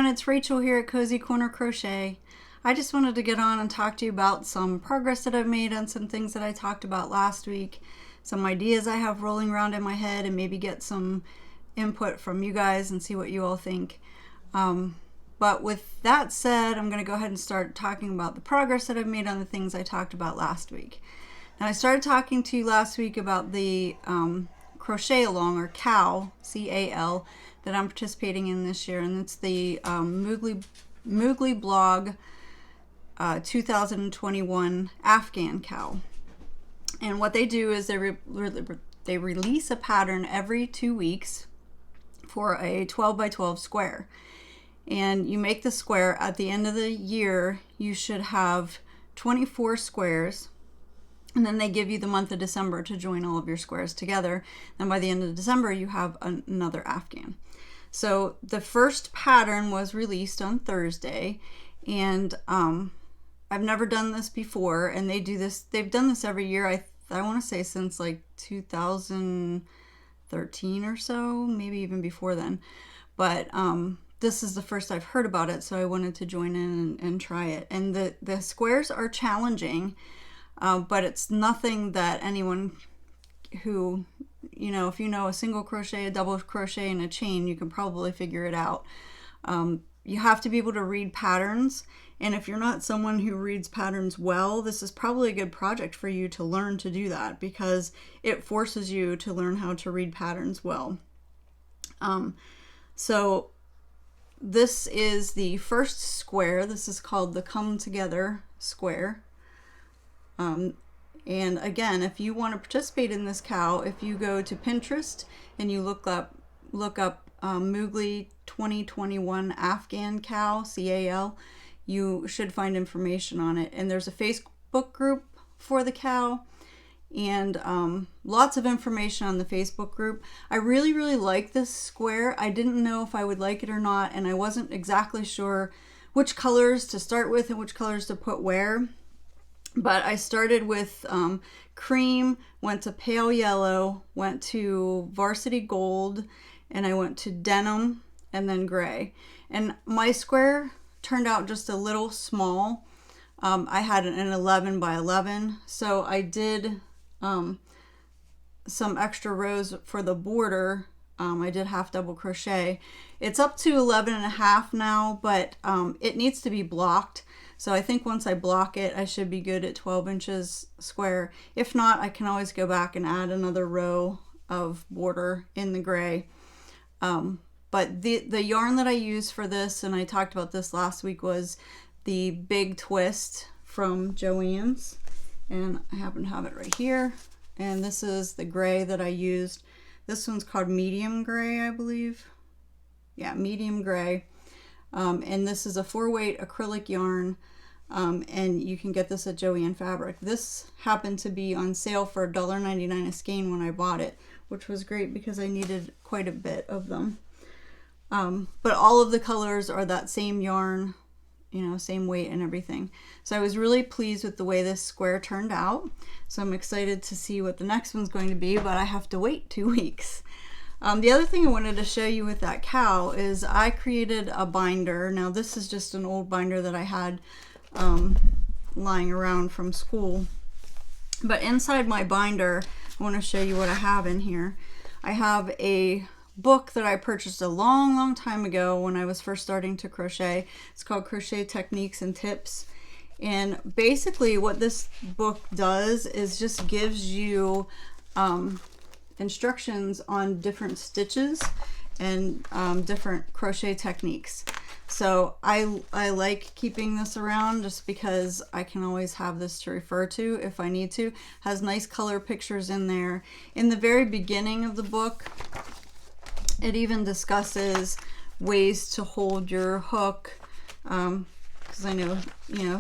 everyone, it's Rachel here at Cozy Corner Crochet. I just wanted to get on and talk to you about some progress that I've made on some things that I talked about last week, some ideas I have rolling around in my head, and maybe get some input from you guys and see what you all think. But with that said, I'm going to go ahead and start talking about the progress that I've made on the things I talked about last week. Now, I started talking to you last week about the crochet along, or CAL, C-A-L, that I'm participating in this year, and it's the Moogly blog 2021 Afghan CAL. And what they do is they release a pattern every 2 weeks for a 12 by 12 square. And you make the square. At the end of the year, you should have 24 squares. And then they give you the month of December to join all of your squares together. And by the end of December, you have another Afghan. So the first pattern was released on Thursday. And I've never done this before. And they do this. They've done this every year. I want to say since like 2013 or so, maybe even before then. But this is the first I've heard about it, so I wanted to join in and try it. And the squares are challenging, but it's nothing that anyone who, if you know a single crochet, a double crochet, and a chain, you can probably figure it out. You have to be able to read patterns, and if you're not someone who reads patterns well, this is probably a good project for you to learn to do that, because it forces you to learn how to read patterns well. So this is the first square. This is called the Come Together square. And again, if you want to participate in this CAL, if you go to Pinterest and you look up Moogly 2021 Afghan CAL, C-A-L, you should find information on it. And there's a Facebook group for the CAL, and lots of information on the Facebook group. I really like this square. I didn't know if I would like it or not, and I wasn't exactly sure which colors to start with and which colors to put where. But I started with cream, went to pale yellow, went to varsity gold, and I went to denim, and then gray. And my square turned out just a little small. I had an 11 by 11, so I did some extra rows for the border. I did half double crochet. It's up to 11 and a half now, but it needs to be blocked. So I think once I block it, I should be good at 12 inches square. If not, I can always go back and add another row of border in the gray. But the yarn that I used for this, and I talked about this last week, was the Big Twist from Joann's. And I happen to have it right here. And this is the gray that I used. This one's called medium gray, I believe. Yeah, medium gray. And this is a 4-weight acrylic yarn. And you can get this at Joann Fabric. This happened to be on sale for $1.99 a skein when I bought it, which was great because I needed quite a bit of them. But all of the colors are that same yarn, same weight and everything. So I was really pleased with the way this square turned out. So I'm excited to see what the next one's going to be, but I have to wait 2 weeks. The other thing I wanted to show you with that CAL is I created a binder. Now this is just an old binder that I had lying around from school. But inside my binder, I want to show you what I have in here. I have a book that I purchased a long time ago when I was first starting to crochet. It's called Crochet Techniques and Tips. And basically what this book does is just gives you instructions on different stitches and different crochet techniques. So I like keeping this around just because I can always have this to refer to if I need to. It has nice color pictures in there. In the very beginning of the book, it even discusses ways to hold your hook, because I know,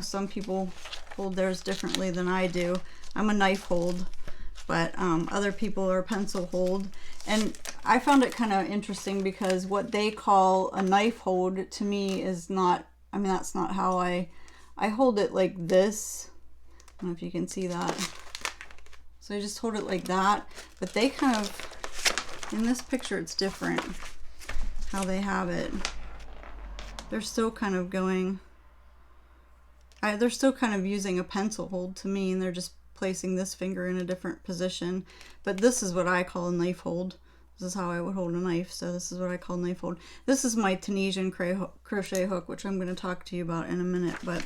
some people hold theirs differently than I do. I'm a knife hold, but other people are pencil hold. And I found it kind of interesting because what they call a knife hold to me is not, that's not how I hold it like this. I don't know if you can see that. So I just hold it like that, but they kind of, in this picture it's different how they have it. they're still kind of going, they're still kind of using a pencil hold to me, and they're just placing this finger in a different position. But this is what I call a knife hold. This is how I would hold a knife, so this is what I call knife hold. This is my Tunisian crochet hook, which I'm going to talk to you about in a minute. But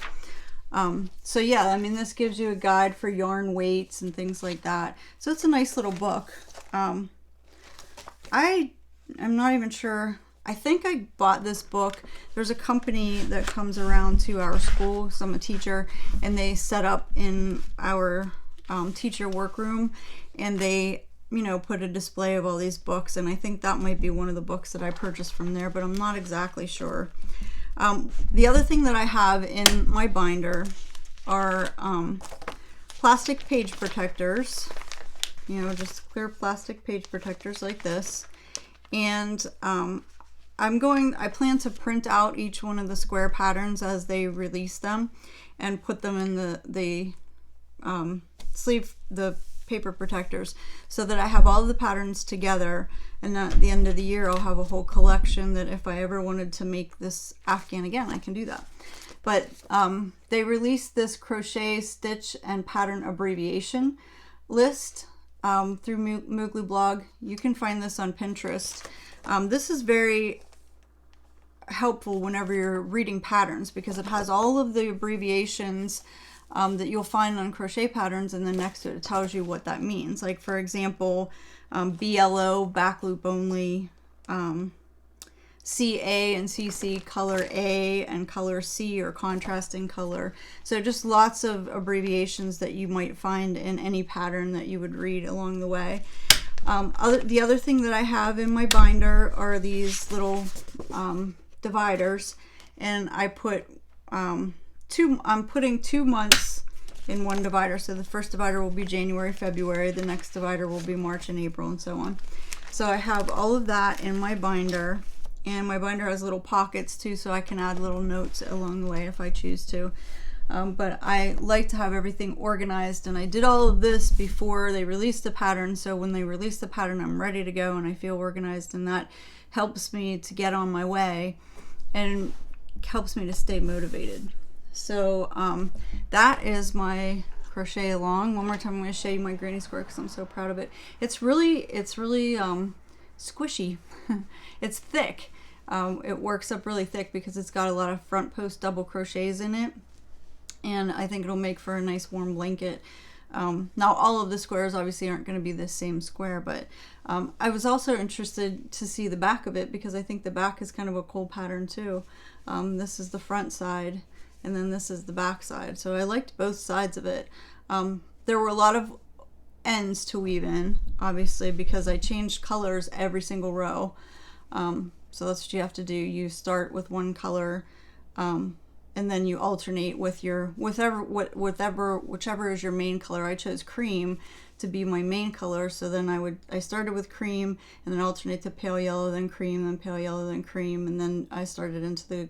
so yeah, I mean, this gives you a guide for yarn weights and things like that. So it's a nice little book. I'm not even sure. I think I bought this book. There's a company that comes around to our school, because I'm a teacher, and they set up in our teacher workroom, and they, you know, put a display of all these books, and I think that might be one of the books that I purchased from there, but I'm not exactly sure. The other thing that I have in my binder are plastic page protectors, you know, just clear plastic page protectors like this. And I plan to print out each one of the square patterns as they release them and put them in the sleeve, the paper protectors, so that I have all of the patterns together, and at the end of the year I'll have a whole collection that if I ever wanted to make this Afghan again, I can do that. But they released this crochet, stitch, and pattern abbreviation list through Moogly blog. You can find this on Pinterest. This is very helpful whenever you're reading patterns, because it has all of the abbreviations that you'll find on crochet patterns, and then next to it, it tells you what that means. Like, for example, BLO, back loop only, CA and CC, color A, and color C, or contrasting color. So just lots of abbreviations that you might find in any pattern that you would read along the way. The other thing that I have in my binder are these little dividers, and I put I'm putting 2 months in one divider. So the first divider will be January, February, the next divider will be March and April, and so on. So I have all of that in my binder, and my binder has little pockets too, so I can add little notes along the way if I choose to. But I like to have everything organized, and I did all of this before they released the pattern, so when they release the pattern I'm ready to go and I feel organized, and that helps me to get on my way and helps me to stay motivated. So that is my crochet along. One more time, I'm going to show you my granny square because I'm so proud of it. It's really squishy. It's thick. It works up really thick because it's got a lot of front post double crochets in it, and I think it'll make for a nice warm blanket. Now all of the squares obviously aren't going to be the same square, but I was also interested to see the back of it, because I think the back is kind of a cool pattern too. This is the front side, and then this is the back side, so I liked both sides of it. There were a lot of ends to weave in, obviously, because I changed colors every single row. So that's what you have to do. You start with one color, and then you alternate with your whichever is your main color. I chose cream to be my main color, so then I started with cream and then alternate to pale yellow, then cream, then pale yellow, then cream, and then I started into the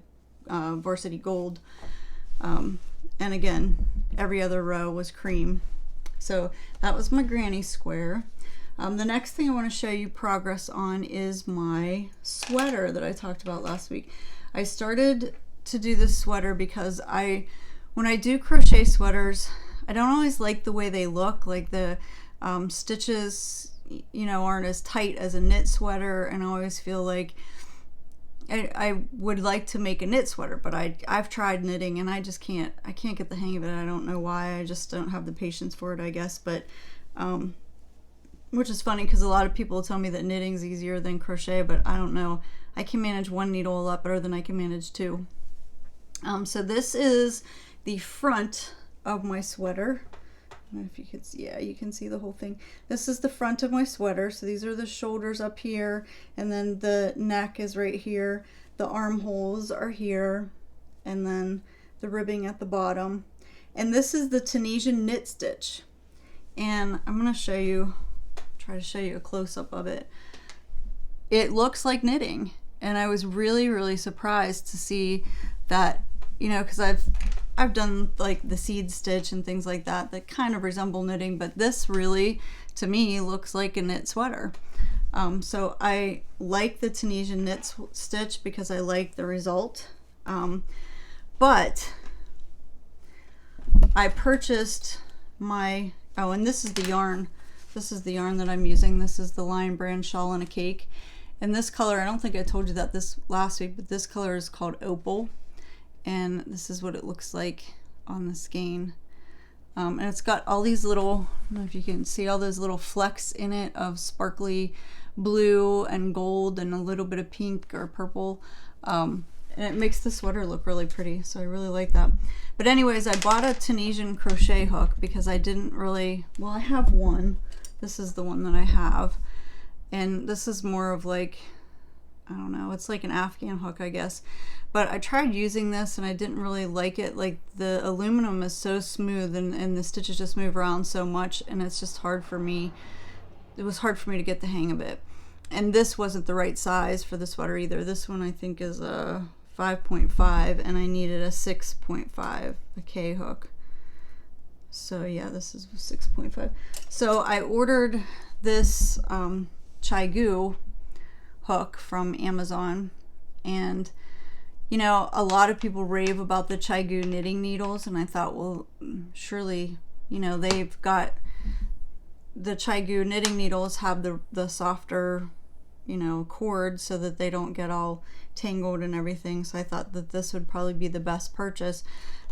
varsity gold. And again, every other row was cream. So that was my granny square. The next thing I want to show you progress on is my sweater that I talked about last week. I started to do this sweater because when I do crochet sweaters, I don't always like the way they look. Like the stitches, you know, aren't as tight as a knit sweater, and I always feel like I would like to make a knit sweater, but I've tried knitting and I can't get the hang of it. I don't know why. I just don't have the patience for it, I guess. But which is funny because a lot of people tell me that knitting's easier than crochet, but I don't know. I can manage one needle a lot better than I can manage two. So this is the front of my sweater. I don't know if you can see, yeah, you can see the whole thing. This is the front of my sweater. So these are the shoulders up here, and then the neck is right here. The armholes are here, and then the ribbing at the bottom. And this is the Tunisian knit stitch. And I'm gonna try to show you a close-up of it. It looks like knitting, and I was really, really surprised to see that, you know, because I've done like the seed stitch and things like that kind of resemble knitting, but this really, to me, looks like a knit sweater. So I like the Tunisian knit stitch because I like the result. But I purchased my, oh, and this is the yarn. This is the yarn that I'm using. This is the Lion Brand Shawl and a Cake. And this color, I don't think I told you that this last week, but this color is called Opal. And this is what it looks like on the skein. And it's got all these little, I don't know if you can see all those little flecks in it of sparkly blue and gold and a little bit of pink or purple. And it makes the sweater look really pretty, so I really like that. But anyways, I bought a Tunisian crochet hook because I didn't really, well, I have one. This is the one that I have. And this is more of like, I don't know, it's like an Afghan hook, I guess. But I tried using this and I didn't really like it. Like the aluminum is so smooth and the stitches just move around so much, and it's just hard for me. It was hard for me to get the hang of it. And this wasn't the right size for the sweater either. This one I think is a 5.5 and I needed a 6.5, a K hook. So yeah, this is 6.5. So I ordered this Chai-Gu hook from Amazon, and you know, a lot of people rave about the Chai-Gu knitting needles, and I thought, well, surely, you know, they've got the Chai-Gu knitting needles have the softer, you know, cord so that they don't get all tangled and everything. So I thought that this would probably be the best purchase,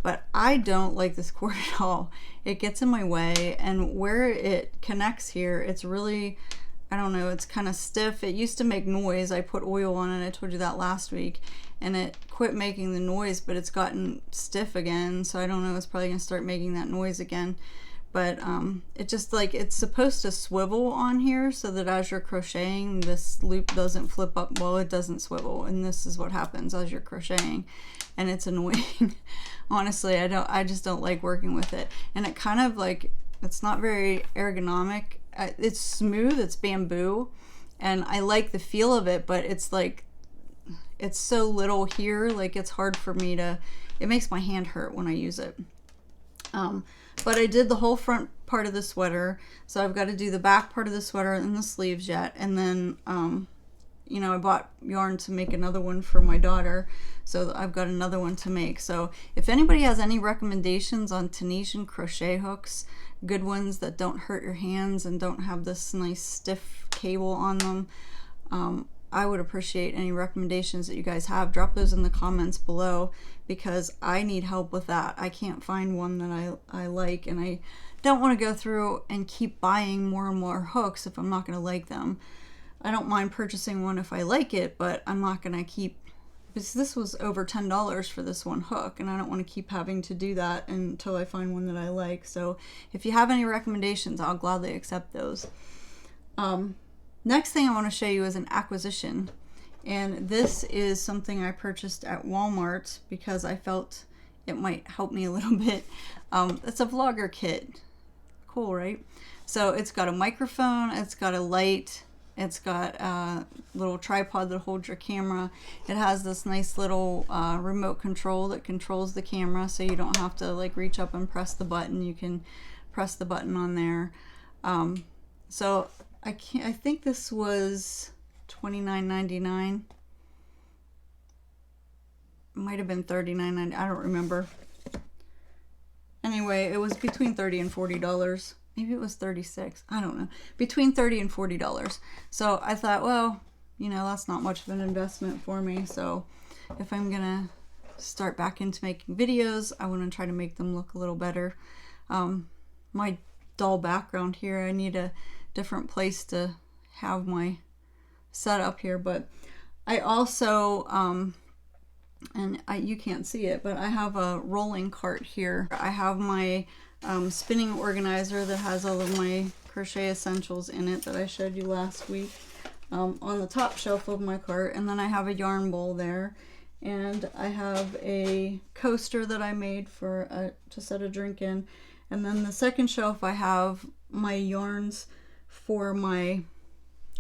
but I don't like this cord at all. It gets in my way, and where it connects here, it's really, I don't know, it's kind of stiff. It used to make noise. I put oil on it, I told you that last week, and it quit making the noise, but it's gotten stiff again, so I don't know, it's probably gonna start making that noise again. But it just, like, it's supposed to swivel on here so that as you're crocheting, this loop doesn't flip up. Well, it doesn't swivel, and this is what happens as you're crocheting, and it's annoying. Honestly, I just don't like working with it, and it kind of, like, it's not very ergonomic. It's smooth, it's bamboo, and I like the feel of it, but it's like, it's so little here, like it's hard for me to, it makes my hand hurt when I use it. But I did the whole front part of the sweater, so I've got to do the back part of the sweater and the sleeves yet, and then you know, I bought yarn to make another one for my daughter, so I've got another one to make. So if anybody has any recommendations on Tunisian crochet hooks, good ones that don't hurt your hands and don't have this nice stiff cable on them, I would appreciate any recommendations that you guys have. Drop those in the comments below, because I need help with that. I can't find one that I like, and I don't want to go through and keep buying more and more hooks if I'm not going to like them. I don't mind purchasing one if I like it, but I'm not going to keep, because this was over $10 for this one hook, and I don't want to keep having to do that until I find one that I like. So if you have any recommendations, I'll gladly accept those. Next thing I want to show you is an acquisition, and this is something I purchased at Walmart because I felt it might help me a little bit. It's a vlogger kit. Cool, right? So it's got a microphone, it's got a light, it's got a little tripod that holds your camera. It has this nice little remote control that controls the camera, so you don't have to like reach up and press the button. You can press the button on there. So I think this was $29.99. Might have been $39.99. I don't remember. Anyway, it was between $30 and $40. Maybe it was $36. I don't know. Between $30 and $40. So I thought, well, you know, that's not much of an investment for me. So if I'm gonna start back into making videos, I want to try to make them look a little better. My dull background here, I need a different place to have my setup here. But I also you can't see it, but I have a rolling cart here. I have my spinning organizer that has all of my crochet essentials in it that I showed you last week on the top shelf of my cart, and then I have a yarn bowl there, and I have a coaster that I made for to set a drink in, and then the second shelf I have my yarns for my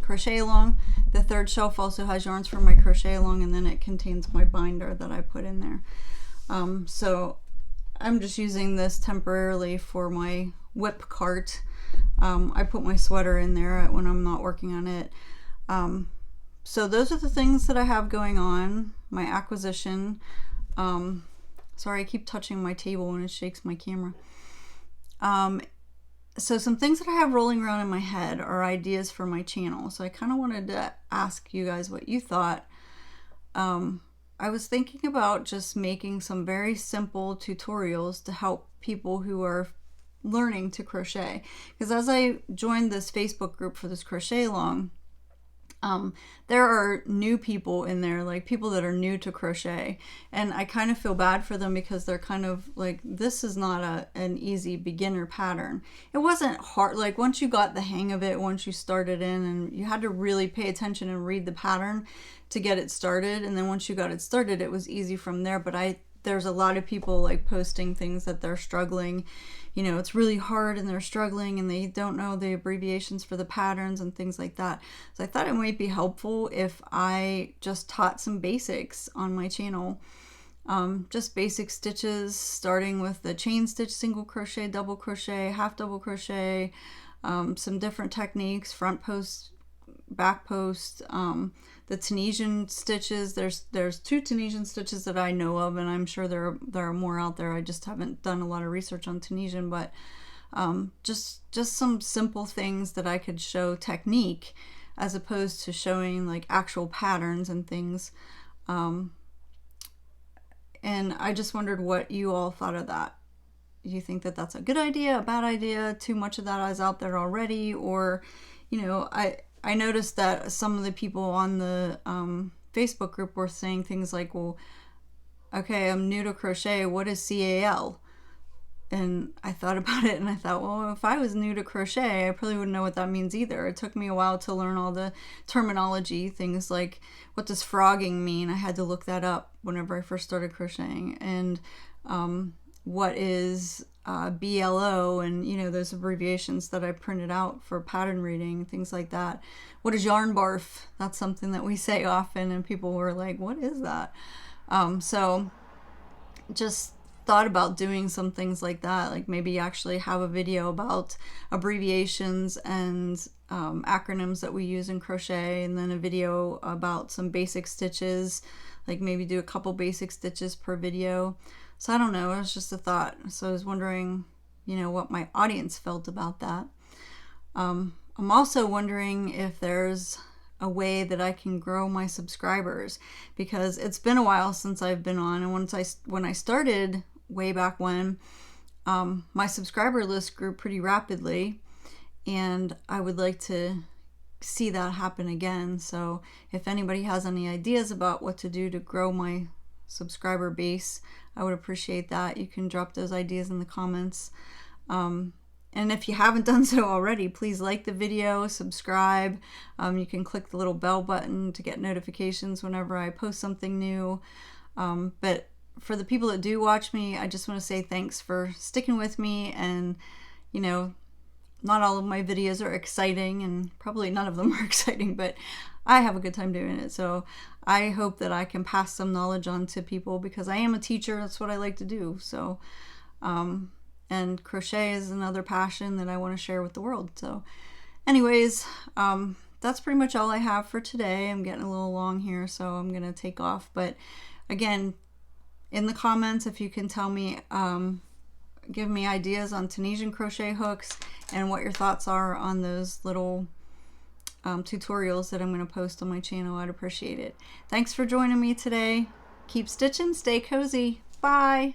crochet along. The third shelf also has yarns for my crochet along, and then it contains my binder that I put in there. So I'm just using this temporarily for my whip cart. I put my sweater in there when I'm not working on it. So those are the things that I have going on. My acquisition. Sorry, I keep touching my table and it shakes my camera. So some things that I have rolling around in my head are ideas for my channel. So I kind of wanted to ask you guys what you thought. I was thinking about just making some very simple tutorials to help people who are learning to crochet. Because as I joined this Facebook group for this crochet along, there are new people in there, like people that are new to crochet, and I kind of feel bad for them because they're kind of like, this is not an easy beginner pattern. It wasn't hard, like once you got the hang of it, once you started in, and you had to really pay attention and read the pattern to get it started, and then once you got it started, it was easy from there. But there's a lot of people like posting things that they're struggling, you know, it's really hard and they're struggling and they don't know the abbreviations for the patterns and things like that. So I thought it might be helpful if I just taught some basics on my channel. Just basic stitches, starting with the chain stitch, single crochet, double crochet, half double crochet, some different techniques, front post, back post, the Tunisian stitches. There's 2 Tunisian stitches that I know of, and I'm sure there are more out there. I just haven't done a lot of research on Tunisian, but just some simple things that I could show technique as opposed to showing like actual patterns and things. And I just wondered what you all thought of that. Do you think that that's a good idea, a bad idea, too much of that is out there already? Or, you know, I noticed that some of the people on the Facebook group were saying things like, well, okay, I'm new to crochet, what is CAL? And I thought about it and I thought, well, if I was new to crochet, I probably wouldn't know what that means either. It took me a while to learn all the terminology, things like, what does frogging mean? I had to look that up whenever I first started crocheting. And what is BLO, and you know, those abbreviations that I printed out for pattern reading, things like that. What is yarn barf? That's something that we say often and people were like, what is that? So just thought about doing some things like that, like maybe actually have a video about abbreviations and acronyms that we use in crochet, and then a video about some basic stitches, like maybe do a couple basic stitches per video. So I don't know, it was just a thought. So I was wondering, you know, what my audience felt about that. I'm also wondering if there's a way that I can grow my subscribers, because it's been a while since I've been on, and when I started way back when, my subscriber list grew pretty rapidly, and I would like to see that happen again. So if anybody has any ideas about what to do to grow my subscriber base, I would appreciate that. You can drop those ideas in the comments. And if you haven't done so already, please like the video, subscribe. You can click the little bell button to get notifications whenever I post something new. But for the people that do watch me, I just want to say thanks for sticking with me. And, you know, not all of my videos are exciting, and probably none of them are exciting, but I have a good time doing it. So I hope that I can pass some knowledge on to people, because I am a teacher. That's what I like to do. So, and crochet is another passion that I want to share with the world. So anyways, that's pretty much all I have for today. I'm getting a little long here, so I'm going to take off. But again, in the comments, if you can tell me, give me ideas on Tunisian crochet hooks and what your thoughts are on those little tutorials that I'm going to post on my channel, I'd appreciate it. Thanks for joining me today. Keep stitching, stay cozy. Bye.